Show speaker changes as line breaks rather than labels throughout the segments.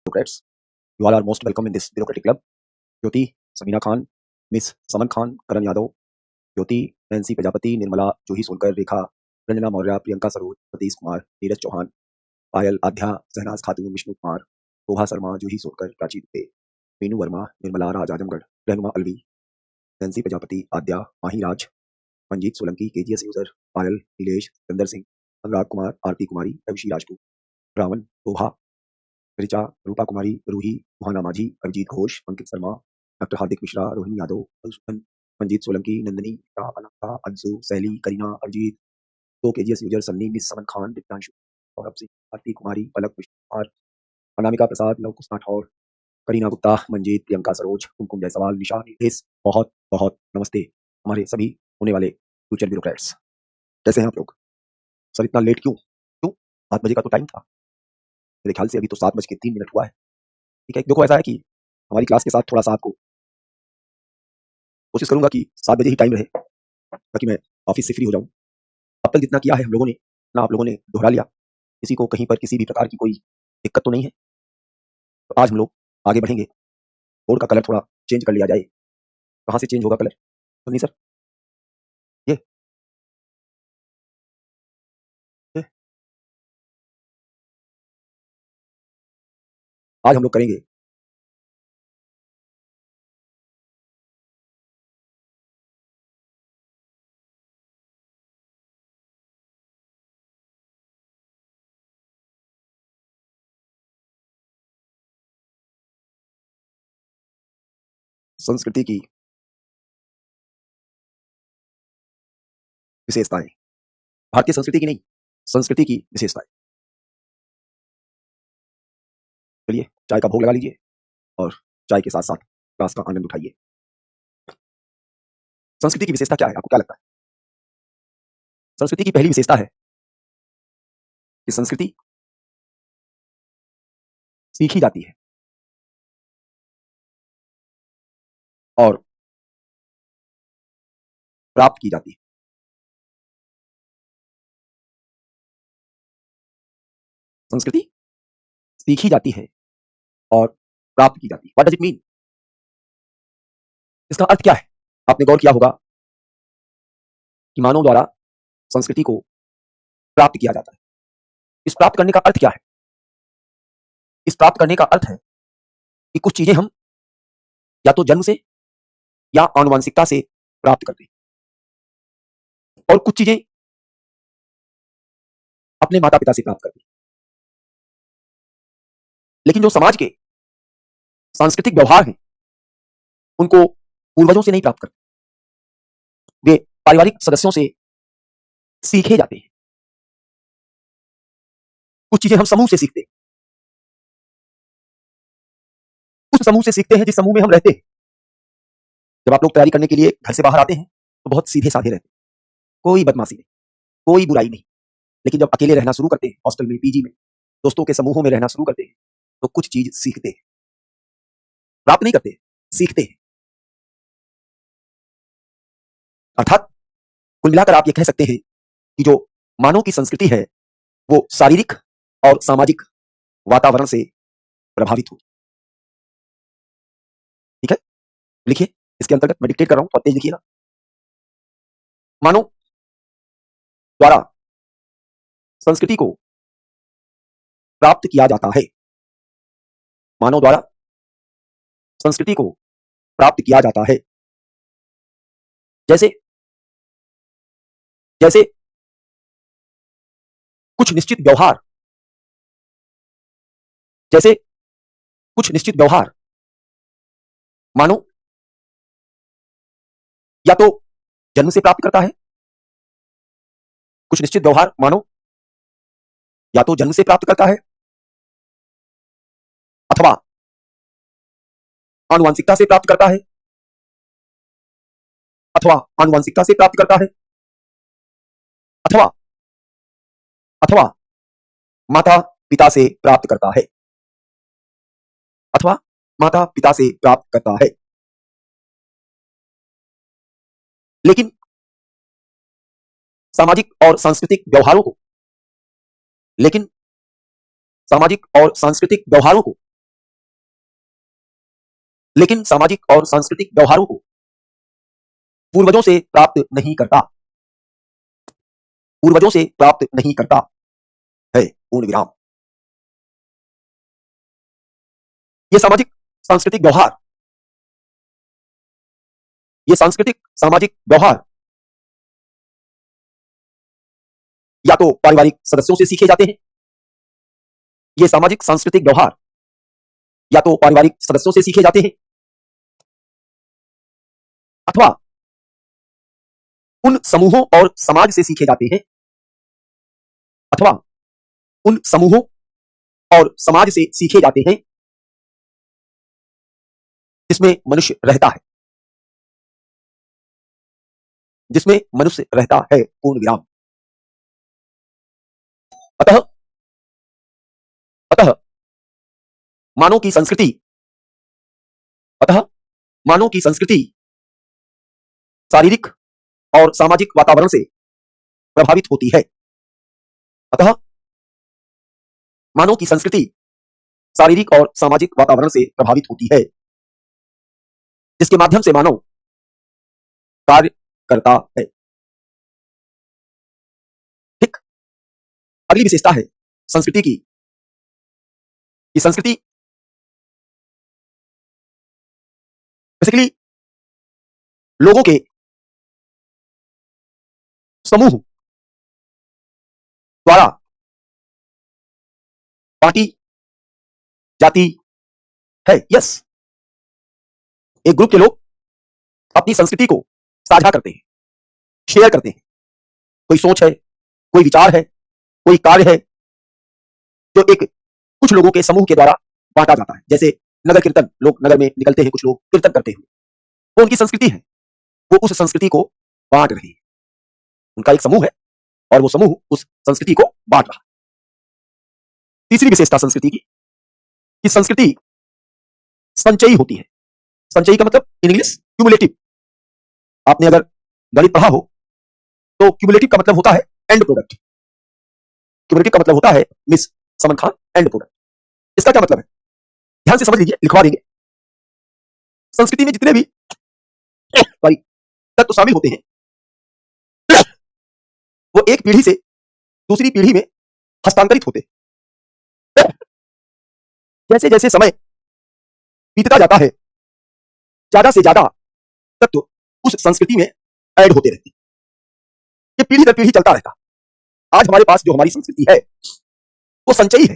bureaucrats. You all are most welcome in this bureaucratic club. Jyoti, Samina Khan, Miss Saman Khan, Karan Yadav, Jyoti, Nancy Prajapati, Nirmala, Juhi Solkar, Rekha, Ranjana Maurya, Priyanka Saroj, Satish Kumar, Neeraj Chauhan, Payal Adhya, Zahnaz Khatun, Vishnu Kumar, Shobha Sharma, Juhi Solkar, Prachi Dubey, Meenu Verma, Nirmala Raj Azamgarh, Rehnuma Alvi, Nancy Prajapati, Adya, Mahi Raj, Manjeet Solanki, KGS user, Payal, Nilesh, Sundar Singh, Anurag Kumar, Aarti Kumari, Abhishi Rajput, Ravan, Shobha, Richa, रूपा कुमारी, रूही, मोहना माझी, Abhijit Ghosh, Ankit Sharma, doctor हार्दिक मिश्रा, रोहिणी यादव, मधुसूदन, मंजीत सोलंकी, नंदिनी, अनंता, अंशु, सैली, करीना, अभिजीत, दो KGS user, Sunny, miss समन खान, दिव्यांशु, सौरभ सिंह, आरती कुमारी, पलक विष्णु कुमार, अनामिका प्रसाद, love कुश राठौर, करीना गुप्ता, मंजीत, प्रियंका सरोज, कुमकुम जायसवाल, निशा निलेश, बहुत बहुत नमस्ते हमारे सभी होने वाले फ्यूचर ब्यूरोक्रेट्स। कैसे हैं आप लोग? सर इतना लेट क्यों? 7 बजे का तो टाइम था। मेरे ख्याल से अभी तो 7:03 हुआ है। ठीक है, देखो ऐसा है कि हमारी क्लास के साथ थोड़ा सा आपको कोशिश करूंगा कि 7 बजे ही टाइम रहे ताकि मैं ऑफिस से फ्री हो जाऊं। अब तक जितना किया है हम लोगों ने ना आप लोगों ने दोहरा लिया। किसी को कहीं पर किसी भी प्रकार की कोई दिक्कत तो नहीं है। तो आज हम लोग आगे बढ़ेंगे। बोर्ड का कलर थोड़ा चेंज कर लिया जाए। कहाँ से चेंज होगा कलर? तो नहीं सर, ये ये आज हम लोग करेंगे संस्कृति की विशेषताएं। भारतीय संस्कृति की नहीं, संस्कृति की विशेषताएं। चलिए चाय का भोग लगा लीजिए और चाय के साथ साथ क्लास का आनंद उठाइए। संस्कृति की विशेषता क्या है? आपको क्या लगता है? संस्कृति की पहली विशेषता है कि संस्कृति सीखी जाती है और प्राप्त की जाती है। संस्कृति सीखी जाती है और प्राप्त की जाती है। What does it mean? इसका अर्थ क्या है? आपने गौर किया होगा कि मानव द्वारा संस्कृति को प्राप्त किया जाता है। इस प्राप्त करने का अर्थ क्या है? इस प्राप्त करने का अर्थ है कि कुछ चीजें हम या तो जन्म से या आनुवांशिकता से प्राप्त करते हैं और कुछ चीजें अपने माता पिता से प्राप्त करते हैं। लेकिन जो समाज के सांस्कृतिक व्यवहार हैं उनको पूर्वजों से नहीं प्राप्त करते, वे पारिवारिक सदस्यों से सीखे जाते हैं। कुछ चीजें हम समूह से सीखते हैं, उस समूह से सीखते हैं जिस समूह में हम रहते हैं। जब आप लोग तैयारी करने के लिए घर से बाहर आते हैं तो बहुत सीधे साधे रहते हैं, कोई बदमाशी नहीं, कोई बुराई नहीं। लेकिन जब अकेले रहना शुरू करते हैं, हॉस्टल में, पीजी में, दोस्तों के समूहों में रहना शुरू करते हैं, तो कुछ चीज सीखते हैं। प्राप्त नहीं करते, सीखते हैं। अर्थात कुल मिलाकर आप ये कह सकते हैं कि जो मानव की संस्कृति है वो शारीरिक और सामाजिक वातावरण से प्रभावित होती। ठीक है, लिखिए। इसके अंतर्गत मैं डिक्टेट कर रहा हूं, तो तेज लिखिएगा। मानव द्वारा संस्कृति को प्राप्त किया जाता है। मानव द्वारा संस्कृति को प्राप्त किया जाता है। जैसे जैसे कुछ निश्चित व्यवहार, जैसे कुछ निश्चित व्यवहार मानव या तो जन्म से प्राप्त करता है, कुछ निश्चित व्यवहार मानव या तो जन्म से प्राप्त करता है अथवा आनुवांशिकता से प्राप्त करता है, अथवा आनुवांशिकता से प्राप्त करता है, अथवा अथवा माता पिता से प्राप्त करता है, अथवा माता पिता से प्राप्त करता है। लेकिन सामाजिक और सांस्कृतिक व्यवहारों को लेकिन सामाजिक और सांस्कृतिक व्यवहारों को लेकिन सामाजिक और सांस्कृतिक व्यवहारों को पूर्वजों से प्राप्त नहीं करता, पूर्वजों से प्राप्त नहीं करता है, पूर्ण विराम। ये सामाजिक सांस्कृतिक व्यवहार, ये सांस्कृतिक सामाजिक व्यवहार या तो पारिवारिक सदस्यों से सीखे जाते हैं, ये सामाजिक सांस्कृतिक व्यवहार या तो पारिवारिक सदस्यों से सीखे जाते हैं अथवा उन समूहों और समाज से सीखे जाते हैं, अथवा उन समूहों और समाज से सीखे जाते हैं जिसमें मनुष्य रहता है, जिसमें मनुष्य रहता है, पूर्ण विराम। अतः अतः मानव की संस्कृति, अतः मानव की संस्कृति शारीरिक और सामाजिक वातावरण से प्रभावित होती है। अतः मानव की संस्कृति शारीरिक और सामाजिक वातावरण से प्रभावित होती है, जिसके माध्यम से मानव कार्य करता है। ठीक। अगली विशेषता है संस्कृति की, कि संस्कृति बेसिकली लोगों के समूह द्वारा बांटी जाती है। यस, एक ग्रुप के लोग अपनी संस्कृति को साझा करते हैं, शेयर करते हैं। कोई सोच है, कोई विचार है, कोई कार्य है जो एक कुछ लोगों के समूह के द्वारा बांटा जाता है। जैसे नगर कीर्तन, लोग नगर में निकलते हैं, कुछ लोग कीर्तन करते हुए, वो उनकी संस्कृति है, वो उस संस्कृति को बांट रहे हैं। उनका एक समूह है और वो समूह उस संस्कृति को बांट रहा है। तीसरी विशेषता संस्कृति की, कि संस्कृति संचयी होती है। संचयी का मतलब इन इंग्लिश क्यूमुलेटिव। आपने अगर गणित पढ़ा हो तो क्यूमुलेटिव का मतलब होता है एंड प्रोडक्ट। क्यूमुलेटिव का मतलब होता है मिस समन खान, एंड प्रोडक्ट। इसका क्या मतलब है, ध्यान से समझ लीजिए, लिखवा देंगे। संस्कृति में जितने भी सॉरी तत्व शामिल होते हैं वो एक पीढ़ी से दूसरी पीढ़ी में हस्तांतरित होते हैं। जैसे जैसे समय बीतता जाता है, ज्यादा से ज्यादा तत्व उस संस्कृति में ऐड होते रहते हैं। ये पीढ़ी दर पीढ़ी चलता रहता। आज हमारे पास जो हमारी संस्कृति है वो संचयी है।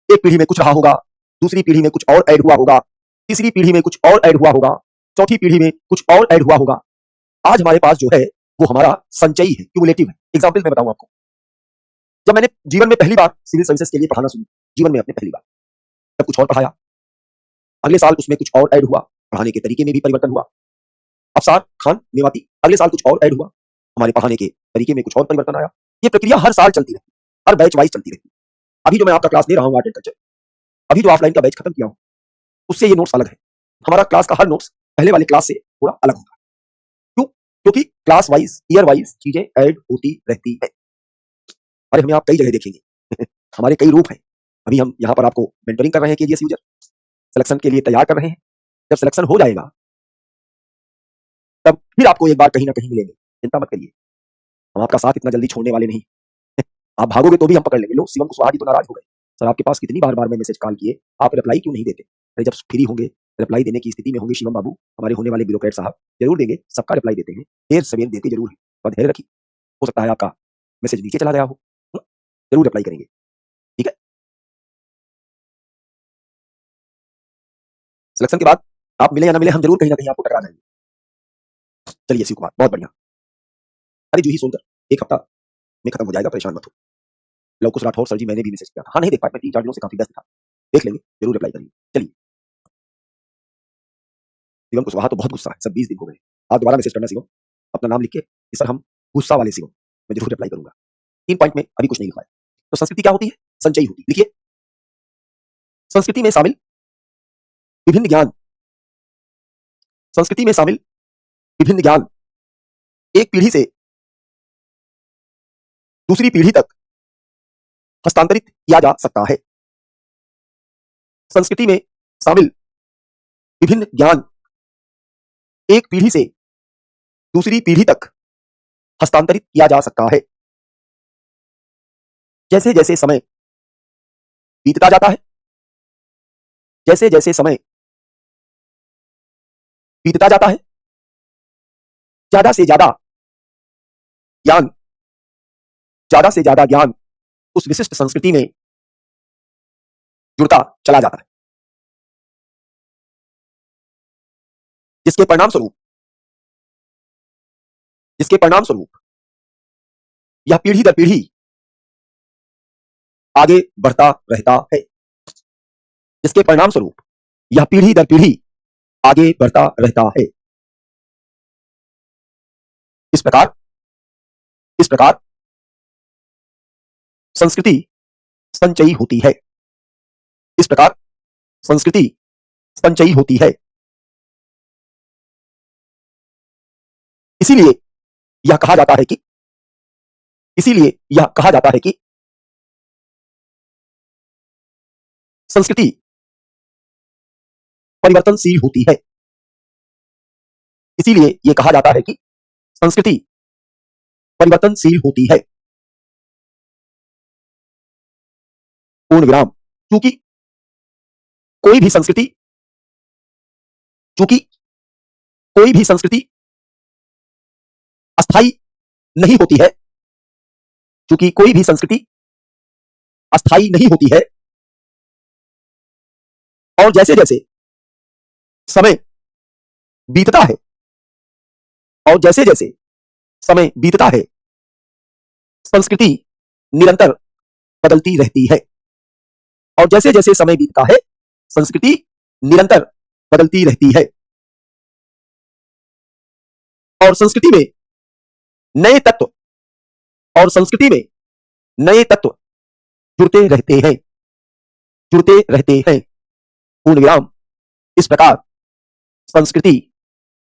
एक पीढ़ी में कुछ रहा होगा, दूसरी पीढ़ी में कुछ और ऐड हुआ होगा, तीसरी पीढ़ी में कुछ और ऐड हुआ होगा, चौथी पीढ़ी में कुछ और ऐड हुआ होगा। आज हमारे पास जो है वो हमारा संचयी है, क्यूमुलेटिव है। एग्जाम्पल मैं बताऊं आपको, जब मैंने जीवन में पहली बार सिविल सर्विसेज के लिए पढ़ाना शुरू, जीवन में अपने पहली बार, तब कुछ और पढ़ाया, अगले साल उसमें कुछ और ऐड हुआ, पढ़ाने के तरीके में भी परिवर्तन हुआ। अफसार खान मेवाती, अगले साल कुछ और ऐड हुआ, हमारे पढ़ाने के तरीके में कुछ और परिवर्तन आया। ये प्रक्रिया हर साल चलती रहती, हर बैच वाइज चलती रहती। अभी जो मैं आपका क्लास ले रहा हूँ आर्ट एंड कल्चर, अभी जो ऑफलाइन का बैच खत्म किया हूँ उससे ये नोट्स अलग है। हमारा क्लास का हर नोट्स पहले वाले क्लास से थोड़ा अलग होगा। क्यों? क्योंकि क्लास वाइज, ईयर वाइज चीजें ऐड होती रहती है। अरे हमें आप कई जगह देखेंगे हमारे कई रूप हैं। अभी हम यहाँ पर आपको मेंटरिंग कर रहे हैं केजीएस यूजर, सिलेक्शन के लिए तैयार कर रहे हैं। जब सिलेक्शन हो जाएगा तब फिर आपको एक बार कहीं ना कहीं मिलेंगे, चिंता मत करिए, हम आपका साथ इतना जल्दी छोड़ने वाले नहीं। आप भागोगे तो भी हम पकड़ लेंगे। लो, शिवम कुशवाहा जी तो नाराज हो गए, सर आपके पास कितनी बार बार मैं मैसेज कॉल किए, आप रिप्लाई क्यों नहीं देते। अरे जब फ्री होंगे, रिप्लाई देने की स्थिति में होंगे शिवम बाबू, हमारे होने वाले ब्यूरोक्रेट साहब जरूर देंगे, सबका रिप्लाई देते हैं, देर सवेर देते जरूर है। और धैर्य रखिए, हो सकता है आपका मैसेज नीचे चला गया हो, जरूर रिप्लाई करेंगे, ठीक है। सिलेक्शन के बाद आप मिले या ना मिले, हम जरूर कहीं ना कहीं आपको टकरा जाएंगे। चलिए शिव कुमार, बहुत बढ़िया। अरे जूही सोनकर, एक हफ्ता में खत्म हो जाएगा, परेशान मत हो। लव कुश राठौर, सर जी मैंने भी मैसेज किया था, हाँ नहीं देख पाया, मैं 3-4 दिनों से काफी व्यस्त था, देख लेंगे, जरूर रिप्लाई करेंगे। चलिए, शिवम कुशवाहा तो बहुत गुस्सा है, सब 20 दिन हो गए, आप दोबारा मैसेज करना शिवम, अपना नाम लिख के कि सर हम गुस्सा वाले शिवम, मैं जरूर रिप्लाई करूंगा। 3 पॉइंट में अभी कुछ नहीं लिखवाया। तो संस्कृति क्या होती है, संचयी होती है। लिखिए, संस्कृति में शामिल विभिन्न ज्ञान, संस्कृति में शामिल विभिन्न ज्ञान एक पीढ़ी से दूसरी पीढ़ी तक हस्तांतरित किया जा सकता है। संस्कृति में शामिल विभिन्न ज्ञान एक पीढ़ी से दूसरी पीढ़ी तक हस्तांतरित किया जा सकता है। जैसे जैसे समय बीतता जाता है, जैसे जैसे समय बीतता जाता है, ज्यादा से ज्यादा ज्ञान, ज्यादा से ज्यादा ज्ञान उस विशिष्ट संस्कृति में जुड़ता चला जाता है, जिसके परिणाम स्वरूप यह पीढ़ी दर पीढ़ी आगे बढ़ता रहता है, जिसके परिणाम स्वरूप यह पीढ़ी दर पीढ़ी आगे बढ़ता रहता है। इस प्रकार संस्कृति संचयी होती है। इस प्रकार संस्कृति संचयी होती है। इसीलिए यह कहा जाता है कि संस्कृति परिवर्तनशील होती है। इसीलिए यह कहा जाता है कि संस्कृति परिवर्तनशील होती है। पूर्ण विराम। चूंकि कोई भी संस्कृति अस्थायी नहीं होती है, चूंकि कोई भी संस्कृति अस्थायी नहीं होती है, और जैसे जैसे समय बीतता है, संस्कृति निरंतर बदलती रहती है। और जैसे जैसे समय बीतता है, संस्कृति निरंतर बदलती रहती है। और संस्कृति में नए तत्व जुड़ते रहते हैं। पूर्ण विराम। इस प्रकार संस्कृति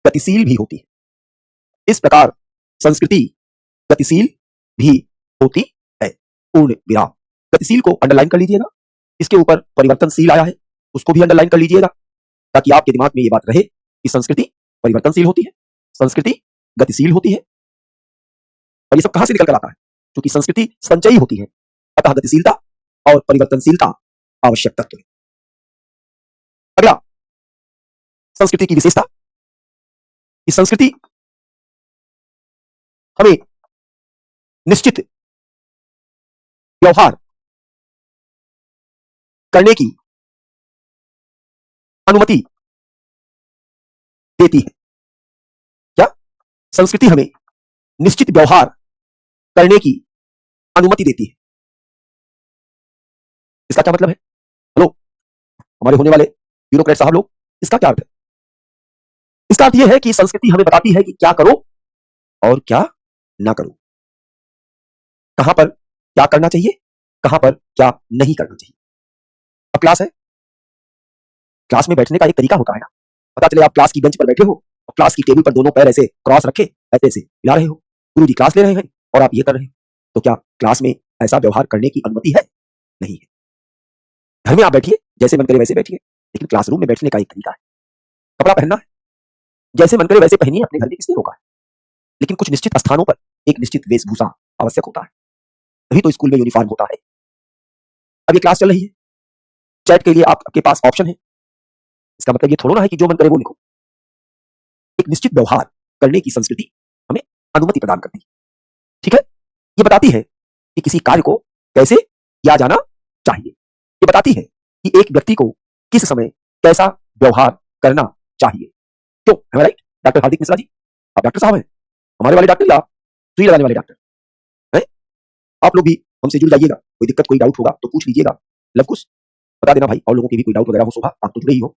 गतिशील भी होती है। पूर्ण विराम। गतिशील को अंडरलाइन कर लीजिएगा। इसके ऊपर परिवर्तनशील आया है, उसको भी अंडरलाइन कर लीजिएगा, ताकि आपके दिमाग में ये बात रहे कि संस्कृति परिवर्तनशील होती है, संस्कृति गतिशील होती है। और ये सब कहां से निकल कर आता है? क्योंकि संस्कृति संचयी होती है, अतः गतिशीलता और परिवर्तनशीलता आवश्यक तत्व है। अगला, संस्कृति की विशेषता। इस संस्कृति हमें निश्चित व्यवहार करने की अनुमति देती है। क्या? संस्कृति हमें निश्चित व्यवहार करने की अनुमति देती है। इसका क्या मतलब है? हेलो, हमारे होने वाले ब्यूरोक्रेट साहब लोग, इसका क्या अर्थ है? इसका अर्थ यह है कि संस्कृति हमें बताती है कि क्या करो और क्या ना करो, कहां पर क्या करना चाहिए, कहां पर क्या नहीं करना चाहिए। अब क्लास है, क्लास में बैठने का एक तरीका होता है ना। पता चले आप क्लास की बेंच पर बैठे हो और क्लास की टेबल पर दोनों पैर ऐसे क्रॉस रखे ऐसे हिला रहे हो, गुरुजी क्लास ले रहे हैं और आप ये कर रहे हो, तो क्या क्लास में ऐसा व्यवहार करने की अनुमति है? नहीं है। घर में आप बैठिए, जैसे मन करे वैसे बैठिए, लेकिन क्लासरूम में बैठने का एक तरीका है। कपड़ा पहनना है, जैसे मन करे वैसे पहनिए, अपने घर में किसने रोका है? लेकिन कुछ निश्चित स्थानों पर एक निश्चित वेशभूषा आवश्यक होता है, तभी तो स्कूल में यूनिफॉर्म होता है। अब ये क्लास चल रही है, चैट के लिए आपके पास ऑप्शन है। इसका मतलब ये थोड़ा ना है कि जो मन करे वो लिखो। एक निश्चित व्यवहार करने की संस्कृति हमें अनुमति प्रदान करती है। ठीक है, ये बताती है कि किसी कार्य को कैसे किया जाना चाहिए। ये बताती है कि एक व्यक्ति को किस समय कैसा व्यवहार करना चाहिए। क्यों? है राइट? डॉक्टर हार्दिक मिश्रा जी, आप डॉक्टर साहब हैं, हमारे वाले डॉक्टर या सुई लगाने वाले डॉक्टर हैं? आप लोग भी हमसे जुड़ जाइएगा। कोई दिक्कत, कोई डाउट होगा तो पूछ लीजिएगा। लवकुश बता देना भाई, और लोगों के भी कोई डाउट वगैरह हो, शोभा आप तो जुड़े ही हो।